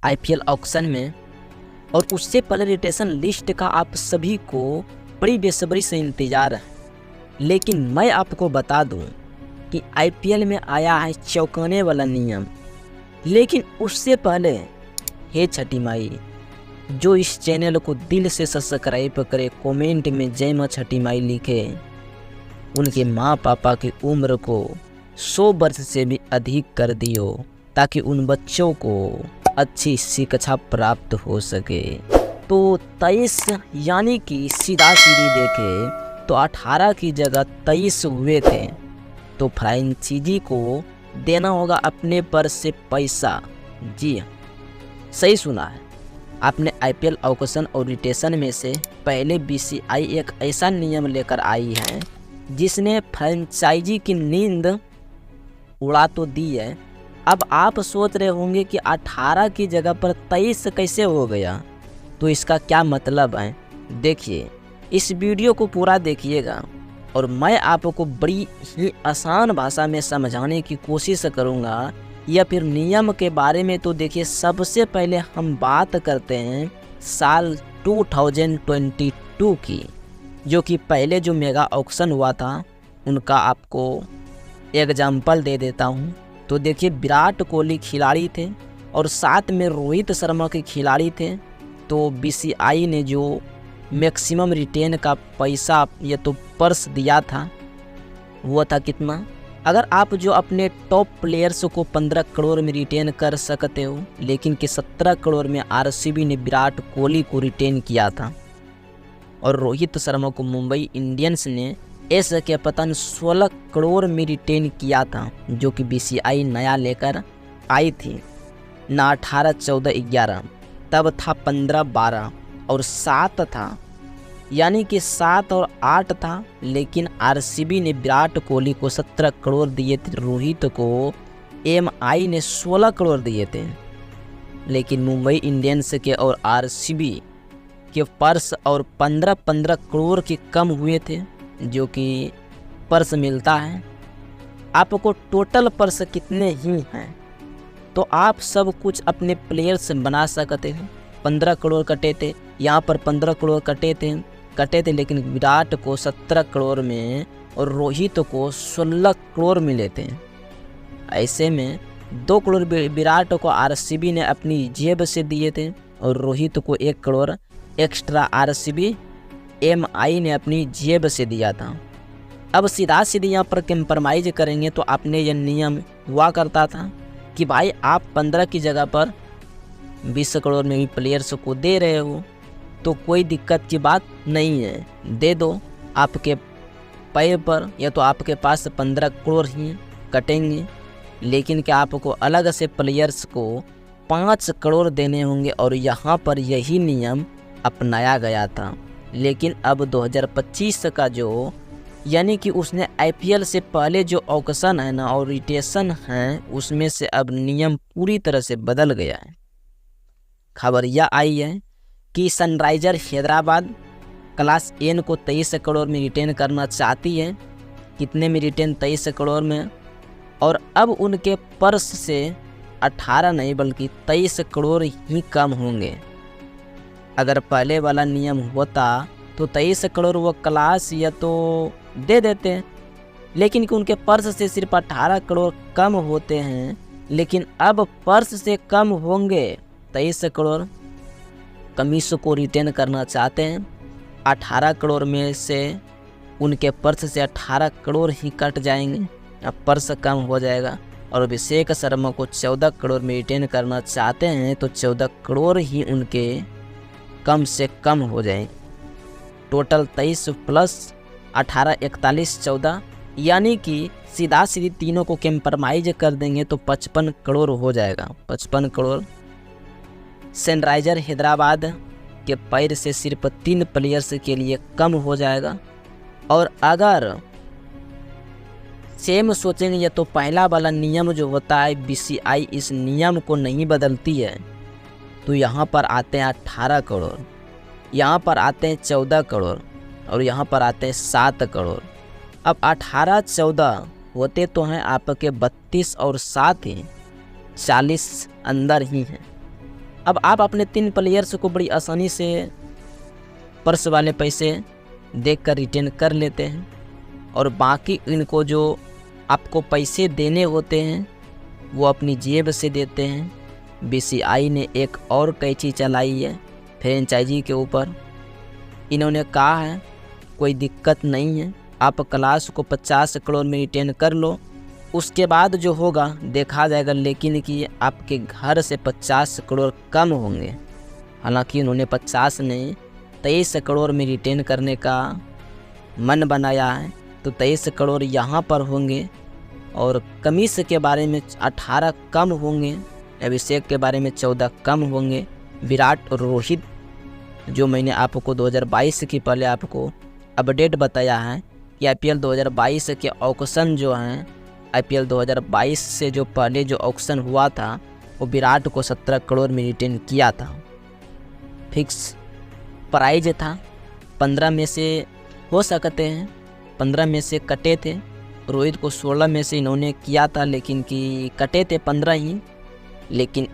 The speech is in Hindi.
आईपीएल ऑक्शन में, और उससे पहले रिटेशन लिस्ट का आप सभी को बड़ी बेसब्री से इंतज़ार है। लेकिन मैं आपको बता दूं कि आईपीएल में आया है चौंकाने वाला नियम। लेकिन उससे पहले हे छठी माई, जो इस चैनल को दिल से सब्सक्राइब करे, कमेंट में जय मां छठी माई लिखे, उनके माँ पापा की उम्र को 100 वर्ष से भी अधिक कर दियो, ताकि उन बच्चों को अच्छी शिक्षा प्राप्त हो सके। तो 23 यानी कि सीधा सीधी देखे तो 18 की जगह 23 हुए थे। तो फ्रेंचाइजी को देना होगा अपने पर से पैसा। जी सही सुना है आपने। आईपीएल ऑक्शन और रिटेशन में से पहले बीसीआई एक ऐसा नियम लेकर आई है जिसने फ्रेंचाइजी की नींद उड़ा तो दी है। अब आप सोच रहे होंगे कि 18 की जगह पर 23 कैसे हो गया, तो इसका क्या मतलब है। देखिए, इस वीडियो को पूरा देखिएगा और मैं आपको बड़ी ही आसान भाषा में समझाने की कोशिश करूंगा, या फिर नियम के बारे में। तो देखिए, सबसे पहले हम बात करते हैं साल 2022 की, जो कि पहले जो मेगा ऑक्शन हुआ था उनका आपको एग्जाम्पल दे देता हूँ। तो देखिए, विराट कोहली खिलाड़ी थे और साथ में रोहित शर्मा के खिलाड़ी थे। तो बीसीआई ने जो मैक्सिमम रिटेन का पैसा या तो पर्स दिया था वो था कितना। अगर आप जो अपने टॉप प्लेयर्स को 15 करोड़ में रिटेन कर सकते हो, लेकिन कि 17 करोड़ में आरसीबी ने विराट कोहली को रिटेन किया था और रोहित शर्मा को मुंबई इंडियंस ने ऐसे के पतन 16 करोड़ में रिटेन किया था, जो कि बीसीआई नया लेकर आई थी ना। 18, 14, 11 तब था 15, 12 और 7 था, यानी कि 7 और 8 था। लेकिन आरसीबी ने विराट कोहली को 17 करोड़ दिए थे, रोहित को एमआई ने 16 करोड़ दिए थे। लेकिन मुंबई इंडियंस के और आरसीबी के पर्स और 15-15 करोड़ के कम हुए थे, जो कि पर्स मिलता है आपको। टोटल पर्स कितने ही हैं तो आप सब कुछ अपने प्लेयर से बना सकते हैं। 15 करोड़ कटे थे, यहाँ पर 15 करोड़ कटे थे, लेकिन विराट को 17 करोड़ में और रोहित को 16 करोड़ मिले थे। ऐसे में 2 करोड़ विराट को आरसीबी ने अपनी जेब से दिए थे और रोहित को 1 करोड़ एक्स्ट्रा आरसीबी एमआई ने अपनी जेब से दिया था। अब सीधा सीधी यहाँ पर कंप्रोमाइज करेंगे तो आपने यह नियम हुआ करता था कि भाई आप 15 की जगह पर 20 करोड़ में भी प्लेयर्स को दे रहे हो तो कोई दिक्कत की बात नहीं है, दे दो आपके पैर पर, या तो आपके पास 15 करोड़ ही कटेंगे। लेकिन क्या आपको अलग से प्लेयर्स को 5 करोड़ देने होंगे, और यहाँ पर यही नियम अपनाया गया था। लेकिन अब 2025 का जो, यानी कि उसने आईपीएल से पहले जो ऑक्शन है ना और रिटेशन है, उसमें से अब नियम पूरी तरह से बदल गया है। खबर यह आई है कि सनराइजर हैदराबाद क्लास एन को 23 करोड़ में रिटेन करना चाहती है। कितने में रिटेन? 23 करोड़ में। और अब उनके पर्स से 18 नहीं बल्कि 23 करोड़ ही कम होंगे। अगर पहले वाला नियम होता तो 23 करोड़ वो क्लास या तो दे देते, लेकिन कि उनके पर्स से सिर्फ 18 करोड़ कम होते हैं। लेकिन अब पर्स से कम होंगे 23 करोड़। कमीशन को रिटेन करना चाहते हैं, 18 करोड़ में से उनके पर्स से 18 करोड़ ही कट जाएंगे, अब पर्स कम हो जाएगा। और अभिषेक शर्मा को 14 करोड़ में रिटेन करना चाहते हैं तो 14 करोड़ ही उनके कम से कम हो जाएंगे। टोटल 23 प्लस 18, 41, 14, यानी कि सीधा सीधी तीनों को कंप्रोमाइज कर देंगे तो 55 करोड़ हो जाएगा। 55 करोड़ सनराइजर हैदराबाद के पैर से सिर्फ 3 प्लेयर्स के लिए कम हो जाएगा। और अगर सेम सोचेंगे या तो पहला वाला नियम जो होता है, बीसीआई इस नियम को नहीं बदलती है, तो यहाँ पर आते हैं 18 करोड़, यहाँ पर आते हैं 14 करोड़ और यहाँ पर आते हैं 7 करोड़। अब 18, 14 होते तो हैं आपके 32 और 7 ही 40 अंदर ही हैं। अब आप अपने 3 प्लेयर्स को बड़ी आसानी से पर्स वाले पैसे देकर रिटर्न कर लेते हैं और बाकी इनको जो आपको पैसे देने होते हैं वो अपनी जेब से देते हैं। बीसीआई ने एक और कैची चलाई है फ्रेंचाइजी के ऊपर। इन्होंने कहा है कोई दिक्कत नहीं है, आप क्लास को 50 करोड़ में रिटर्न कर लो, उसके बाद जो होगा देखा जाएगा, लेकिन कि आपके घर से 50 करोड़ कम होंगे। हालांकि उन्होंने 50 नहीं 23 करोड़ में रिटर्न करने का मन बनाया है, तो 23 करोड़ यहाँ पर होंगे और कमिंस के बारे में 18 कम होंगे, अभिषेक के बारे में 14 कम होंगे। विराट और रोहित जो मैंने आपको 2022 की पहले आपको अपडेट बताया है कि आईपीएल 2022 के ऑक्शन जो हैं, आईपीएल 2022 से जो पहले जो ऑक्शन हुआ था वो विराट को 17 करोड़ में रिटर्न किया था। फिक्स प्राइज था, 15 में से हो सकते हैं 15 में से कटे थे। रोहित को 16 में से इन्होंने किया था, लेकिन कि कटे थे 15 ही। लेकिन